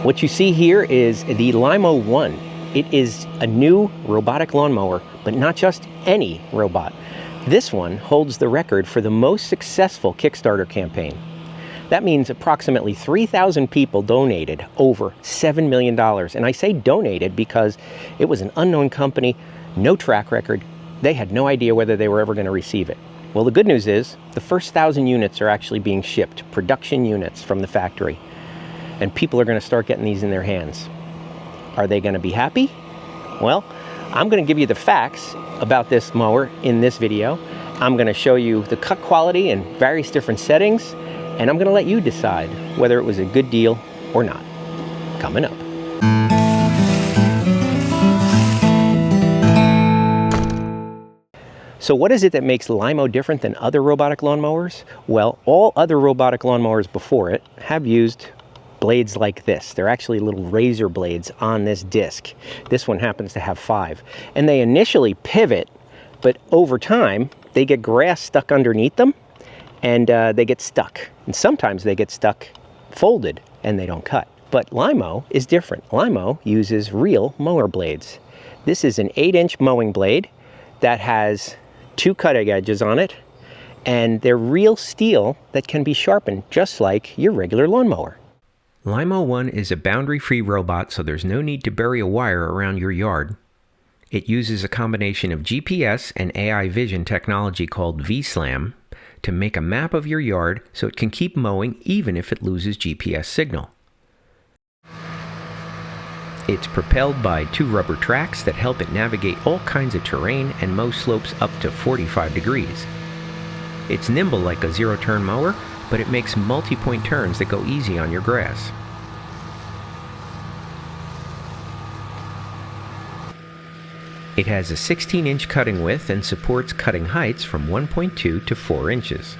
What you see here is the Lymow One. It is a new robotic lawnmower, but not just any robot. This one holds the record for the most successful Kickstarter campaign. That means approximately 3,000 people donated over $7 million. And I say donated because it was an unknown company, no track record. They had no idea whether they were ever going to receive it. Well, the good news is the first 1,000 units are actually being shipped, production units from the factory. And people are going to start getting these in their hands. Are they going to be happy? Well, I'm going to give you the facts about this mower in this video. I'm going to show you the cut quality in various different settings. And I'm going to let you decide whether it was a good deal or not. Coming up. So what is it that makes Lymow different than other robotic lawnmowers? Well, all other robotic lawnmowers before it have used blades like this. They're actually little razor blades on this disc. This one happens to have 5. And they initially pivot, but over time, they get grass stuck underneath them. And they get stuck. And sometimes they get stuck folded and they don't cut. But Lymow is different. Lymow uses real mower blades. This is an 8-inch mowing blade that has 2 cutting edges on it, and they're real steel that can be sharpened just like your regular lawnmower. Lymow One is a boundary-free robot, so there's no need to bury a wire around your yard. It uses a combination of GPS and AI vision technology called V-SLAM to make a map of your yard so it can keep mowing even if it loses GPS signal. It's propelled by 2 rubber tracks that help it navigate all kinds of terrain and mow slopes up to 45 degrees. It's nimble like a zero-turn mower, but it makes multi-point turns that go easy on your grass. It has a 16-inch cutting width and supports cutting heights from 1.2 to 4 inches.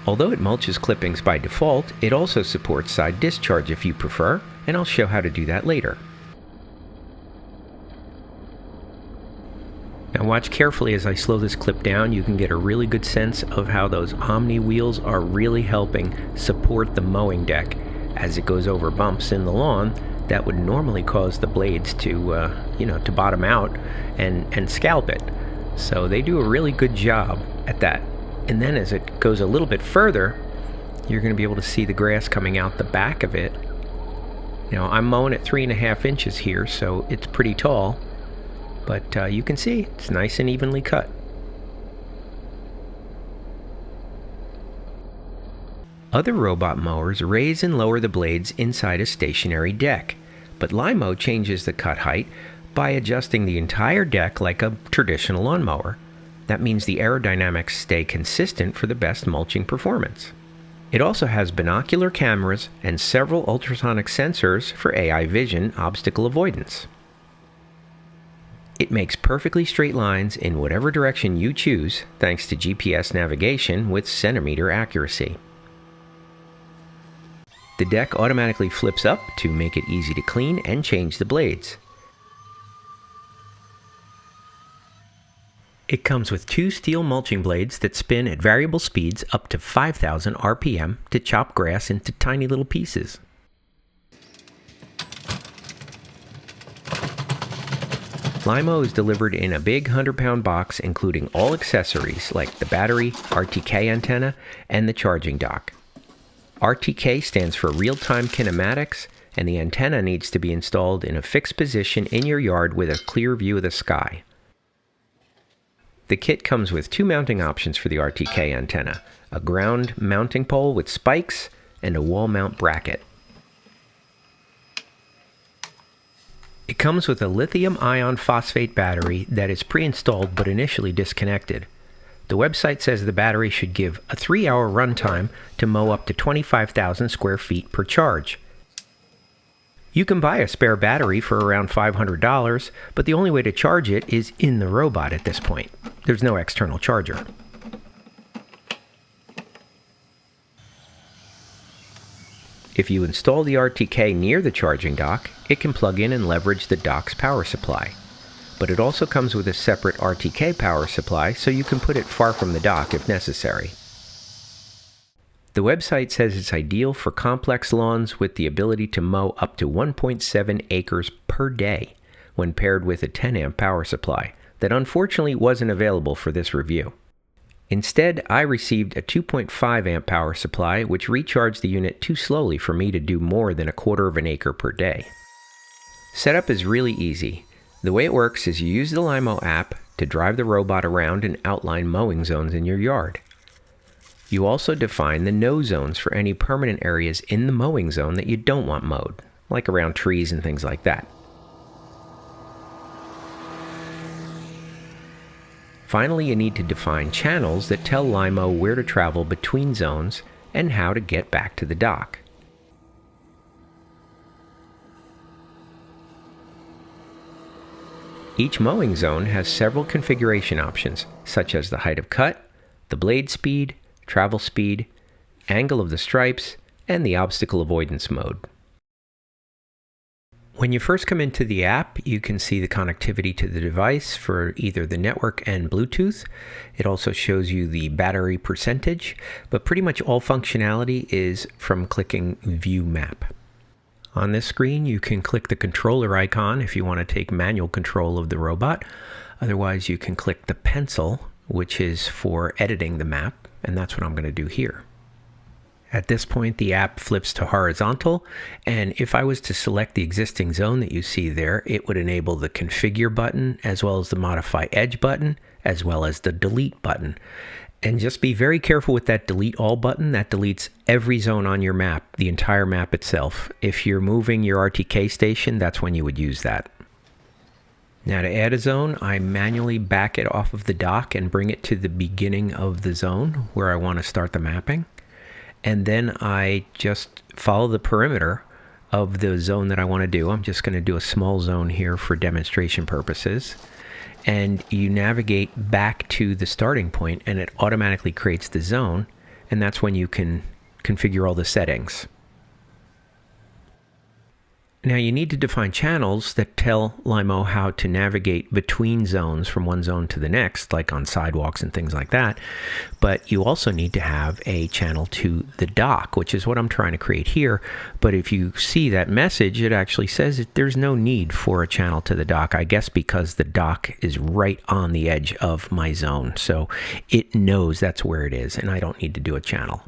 Although it mulches clippings by default, it also supports side discharge if you prefer, and I'll show how to do that later. Now watch carefully as I slow this clip down. You can get a really good sense of how those Omni wheels are really helping support the mowing deck as it goes over bumps in the lawn that would normally cause the blades to, to bottom out and scalp it. So they do a really good job at that. And then as it goes a little bit further, you're going to be able to see the grass coming out the back of it. Now I'm mowing at 3.5 inches here, so it's pretty tall, but you can see it's nice and evenly cut. Other robot mowers raise and lower the blades inside a stationary deck, but Lymow changes the cut height by adjusting the entire deck like a traditional lawnmower. That means the aerodynamics stay consistent for the best mulching performance. It also has binocular cameras and several ultrasonic sensors for AI vision obstacle avoidance. It makes perfectly straight lines in whatever direction you choose thanks to GPS navigation with centimeter accuracy. The deck automatically flips up to make it easy to clean and change the blades. It comes with 2 steel mulching blades that spin at variable speeds up to 5,000 RPM to chop grass into tiny little pieces. Lymow is delivered in a big 100-pound box including all accessories like the battery, RTK antenna, and the charging dock. RTK stands for real-time kinematics, and the antenna needs to be installed in a fixed position in your yard with a clear view of the sky. The kit comes with 2 mounting options for the RTK antenna, a ground mounting pole with spikes and a wall mount bracket. It comes with a lithium ion phosphate battery that is pre-installed but initially disconnected. The website says the battery should give a 3-hour runtime to mow up to 25,000 square feet per charge. You can buy a spare battery for around $500, but the only way to charge it is in the robot at this point. There's no external charger. If you install the RTK near the charging dock, it can plug in and leverage the dock's power supply. But it also comes with a separate RTK power supply, so you can put it far from the dock if necessary. The website says it's ideal for complex lawns with the ability to mow up to 1.7 acres per day when paired with a 10 amp power supply that unfortunately wasn't available for this review. Instead, I received a 2.5 amp power supply which recharged the unit too slowly for me to do more than 1/4 of an acre per day. Setup is really easy. The way it works is you use the Lymow app to drive the robot around and outline mowing zones in your yard. You also define the no zones for any permanent areas in the mowing zone that you don't want mowed, like around trees and things like that. Finally, you need to define channels that tell Lymow where to travel between zones and how to get back to the dock. Each mowing zone has several configuration options, such as the height of cut, the blade speed, travel speed, angle of the stripes, and the obstacle avoidance mode. When you first come into the app, you can see the connectivity to the device for either the network and Bluetooth. It also shows you the battery percentage, but pretty much all functionality is from clicking View Map. On this screen, you can click the controller icon if you want to take manual control of the robot. Otherwise, you can click the pencil, which is for editing the map, and that's what I'm going to do here. At this point, the app flips to horizontal, and if I was to select the existing zone that you see there, it would enable the configure button, as well as the modify edge button, as well as the delete button. And just be very careful with that delete all button. That deletes every zone on your map, the entire map itself. If you're moving your RTK station, that's when you would use that. Now to add a zone, I manually back it off of the dock and bring it to the beginning of the zone where I want to start the mapping. And then I just follow the perimeter of the zone that I want to do. I'm just going to do a small zone here for demonstration purposes. And you navigate back to the starting point and it automatically creates the zone, and that's when you can configure all the settings. Now you need to define channels that tell Lymow how to navigate between zones from one zone to the next, like on sidewalks and things like that. But you also need to have a channel to the dock, which is what I'm trying to create here. But if you see that message, it actually says that there's no need for a channel to the dock, I guess because the dock is right on the edge of my zone. So it knows that's where it is, and I don't need to do a channel.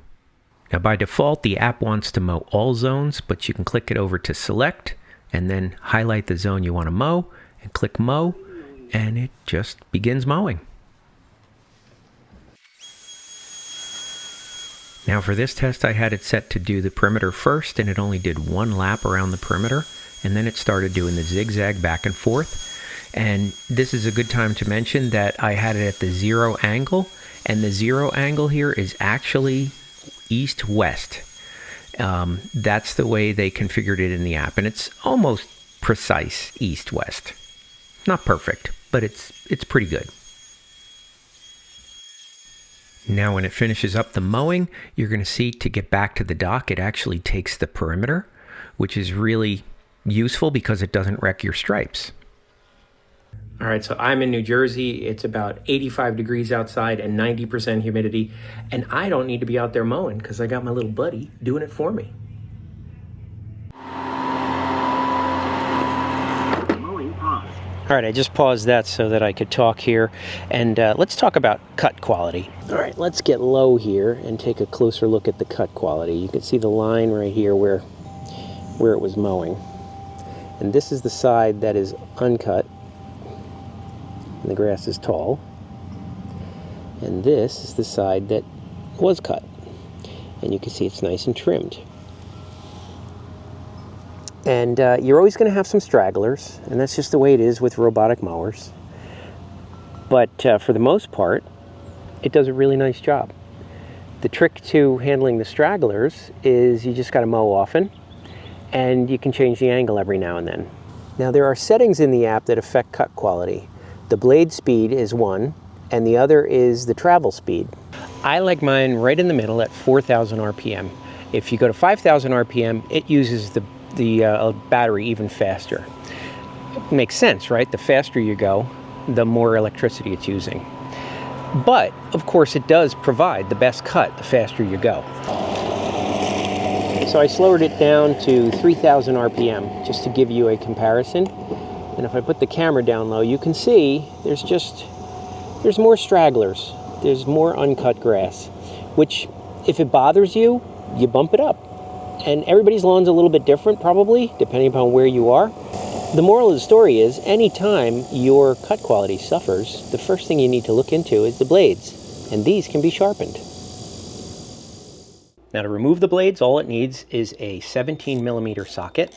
Now by default, the app wants to mow all zones, but you can click it over to select and then highlight the zone you want to mow and click mow, and it just begins mowing. Now for this test, I had it set to do the perimeter first, and it only did one lap around the perimeter, and then it started doing the zigzag back and forth. And this is a good time to mention that I had it at the 0 angle, and the 0 angle here is actually east-west. That's the way they configured it in the app, and it's almost precise east-west. Not perfect, but it's pretty good. Now when it finishes up the mowing, you're going to see to get back to the dock, it actually takes the perimeter, which is really useful because it doesn't wreck your stripes. All right, so I'm in New Jersey. It's about 85 degrees outside and 90% humidity, and I don't need to be out there mowing because I got my little buddy doing it for me. All right, I just paused that so that I could talk here, and let's talk about cut quality. All right, let's get low here and take a closer look at the cut quality. You can see the line right here where it was mowing, and this is the side that is uncut. And the grass is tall, and this is the side that was cut, and you can see it's nice and trimmed. And you're always going to have some stragglers, and that's just the way it is with robotic mowers, but for the most part it does a really nice job. The trick to handling the stragglers is you just got to mow often, and you can change the angle every now and then. Now there are settings in the app that affect cut quality. The blade speed is one, and the other is the travel speed. I like mine right in the middle at 4,000 RPM. If you go to 5,000 RPM, it uses the battery even faster. It makes sense, right? The faster you go, the more electricity it's using. But, of course, it does provide the best cut the faster you go. So I slowed it down to 3,000 RPM just to give you a comparison. And if I put the camera down low, you can see there's more stragglers. There's more uncut grass, which if it bothers you, you bump it up. And everybody's lawn's a little bit different probably, depending upon where you are. The moral of the story is, anytime your cut quality suffers, the first thing you need to look into is the blades, and these can be sharpened. Now to remove the blades, all it needs is a 17mm socket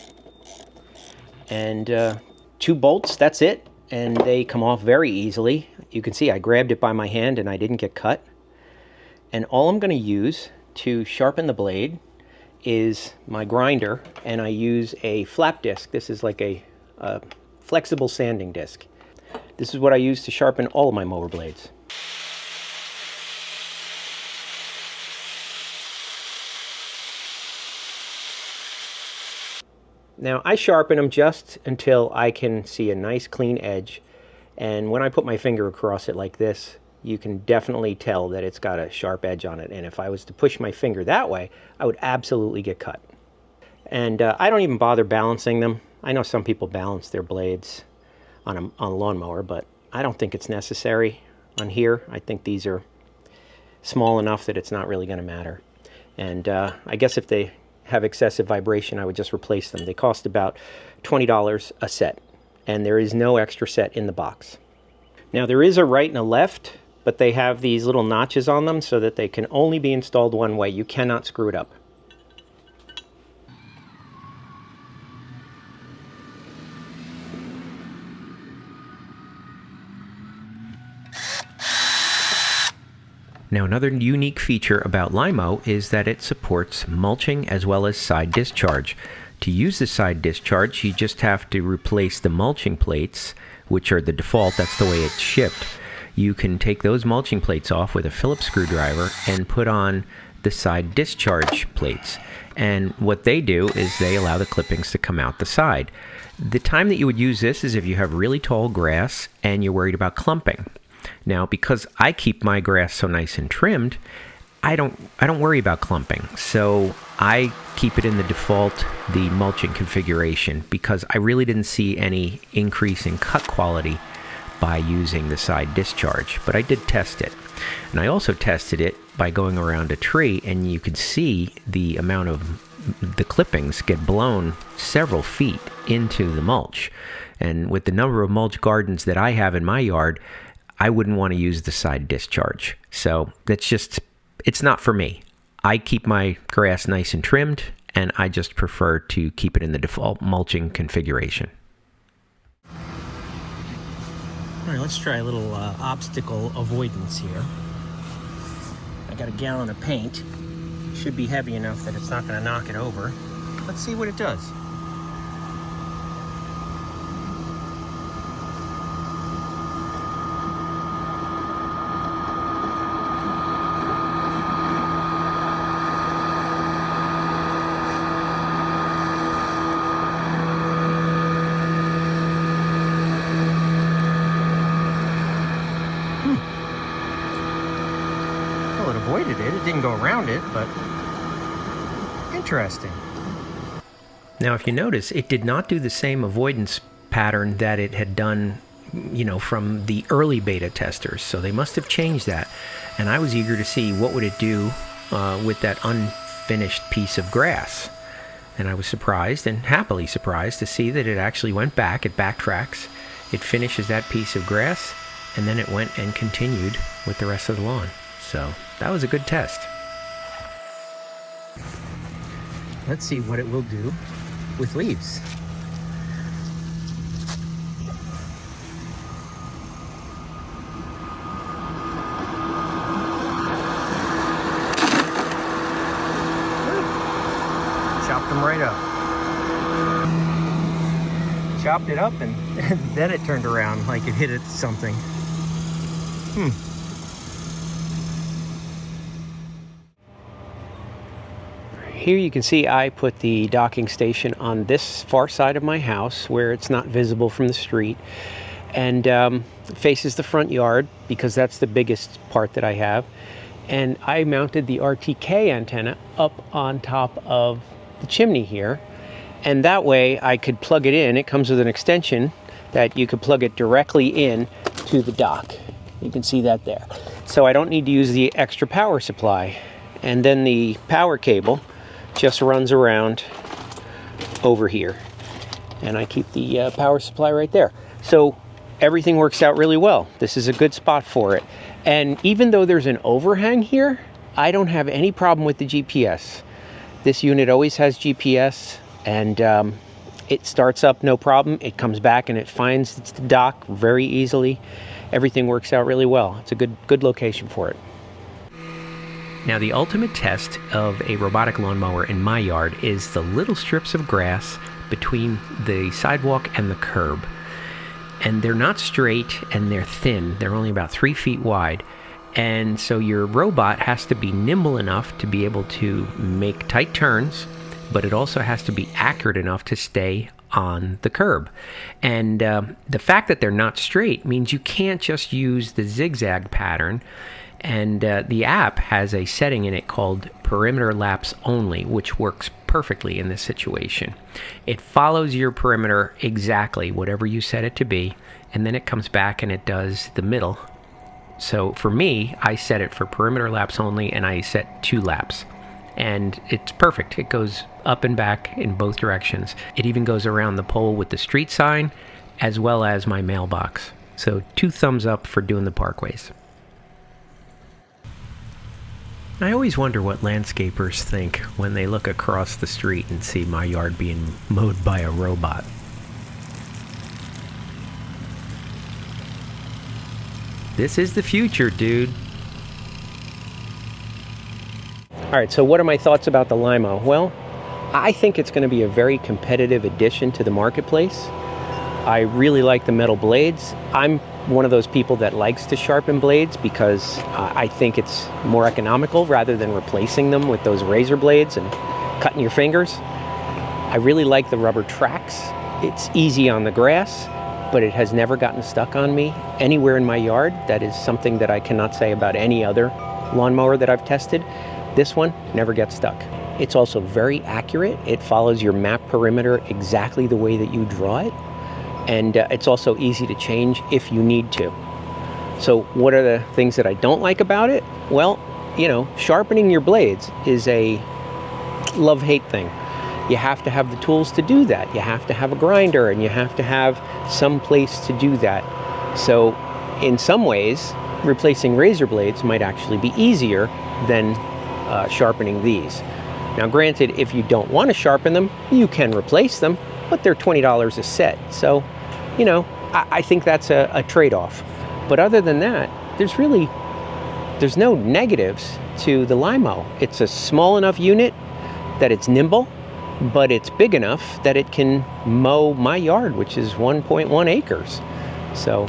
and 2 bolts, that's it, and they come off very easily. You can see I grabbed it by my hand and I didn't get cut. And all I'm going to use to sharpen the blade is my grinder, and I use a flap disc. This is like a flexible sanding disc. This is what I use to sharpen all of my mower blades. Now I sharpen them just until I can see a nice clean edge, and when I put my finger across it like this, you can definitely tell that it's got a sharp edge on it, and if I was to push my finger that way, I would absolutely get cut. And I don't even bother balancing them. I know some people balance their blades on a lawnmower, but I don't think it's necessary on here. I think these are small enough that it's not really going to matter. And I guess if they have excessive vibration, I would just replace them. They cost about $20 a set, and there is no extra set in the box. Now there is a right and a left, but they have these little notches on them so that they can only be installed one way. You cannot screw it up. Now another unique feature about Lymow is that it supports mulching as well as side discharge. To use the side discharge, you just have to replace the mulching plates, which are the default, that's the way it's shipped. You can take those mulching plates off with a Phillips screwdriver and put on the side discharge plates. And what they do is they allow the clippings to come out the side. The time that you would use this is if you have really tall grass and you're worried about clumping. Now, because I keep my grass so nice and trimmed, I don't worry about clumping. So I keep it in the default, the mulching configuration, because I really didn't see any increase in cut quality by using the side discharge, but I did test it. And I also tested it by going around a tree, and you could see the amount of the clippings get blown several feet into the mulch. And with the number of mulch gardens that I have in my yard, I wouldn't want to use the side discharge. So that's just, it's not for me. I keep my grass nice and trimmed, and I just prefer to keep it in the default mulching configuration. All right, let's try a little obstacle avoidance here. I got a gallon of paint. It should be heavy enough that it's not going to knock it over. Let's see what it does. Well, it avoided it. It didn't go around it, but interesting. Now, if you notice, it did not do the same avoidance pattern that it had done, you know, from the early beta testers. So they must have changed that. And I was eager to see what would it do with that unfinished piece of grass. And I was surprised, and happily surprised, to see that it actually went back. It backtracks. It finishes that piece of grass, and then it went and continued with the rest of the lawn. So that was a good test. Let's see what it will do with leaves. Chopped them right up. Chopped it up, and then it turned around like it hit it something. Here you can see I put the docking station on this far side of my house where it's not visible from the street, and faces the front yard because that's the biggest part that I have. And I mounted the RTK antenna up on top of the chimney here, and that way I could plug it in. It comes with an extension that you could plug it directly in to the dock. You can see that there. So I don't need to use the extra power supply. And then the power cable just runs around over here. And I keep the power supply right there. So everything works out really well. This is a good spot for it. And even though there's an overhang here, I don't have any problem with the GPS. This unit always has GPS, and it starts up no problem. It comes back and it finds the dock very easily. Everything works out really well. It's a good location for it. Now, the ultimate test of a robotic lawnmower in my yard is the little strips of grass between the sidewalk and the curb. And they're not straight and they're thin. They're only about 3 feet wide. And so your robot has to be nimble enough to be able to make tight turns, but it also has to be accurate enough to stay on the curb. And the fact that they're not straight means you can't just use the zigzag pattern. And the app has a setting in it called perimeter laps only, which works perfectly in this situation. It follows your perimeter exactly, whatever you set it to be, and then it comes back and it does the middle. So for me, I set it for perimeter laps only, and I set 2 laps. And it's perfect. It goes up and back in both directions. It even goes around the pole with the street sign, as well as my mailbox. So 2 thumbs up for doing the parkways. I always wonder what landscapers think when they look across the street and see my yard being mowed by a robot. This is the future, dude. All right, so what are my thoughts about the Lymow? Well, I think it's going to be a very competitive addition to the marketplace. I really like the metal blades. I'm one of those people that likes to sharpen blades because I think it's more economical rather than replacing them with those razor blades and cutting your fingers. I really like the rubber tracks. It's easy on the grass, but it has never gotten stuck on me anywhere in my yard. That is something that I cannot say about any other lawnmower that I've tested. This one never gets stuck. It's also very accurate. It follows your map perimeter exactly the way that you draw it. And it's also easy to change if you need to. So what are the things that I don't like about it? Well, you know, sharpening your blades is a love-hate thing. You have to have the tools to do that. You have to have a grinder, and you have to have some place to do that. So in some ways, replacing razor blades might actually be easier than sharpening these. Now granted, if you don't want to sharpen them, you can replace them, but they're $20 a set. So, you know, I think that's a trade-off. But other than that, there's no negatives to the Lymow. It's a small enough unit that it's nimble, but it's big enough that it can mow my yard, which is 1.1 acres. So,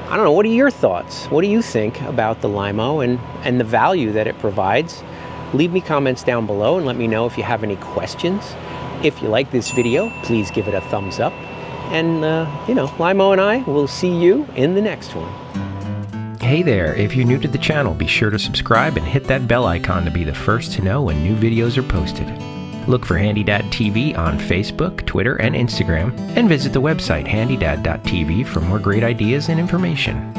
I don't know, what are your thoughts? What do you think about the Lymow and the value that it provides? Leave me comments down below and let me know if you have any questions. If you like this video, please give it a thumbs up. And, you know, Lymow and I will see you in the next one. Hey there, if you're new to the channel, be sure to subscribe and hit that bell icon to be the first to know when new videos are posted. Look for HandyDadTV on Facebook, Twitter, and Instagram, and visit the website HandyDadTV for more great ideas and information.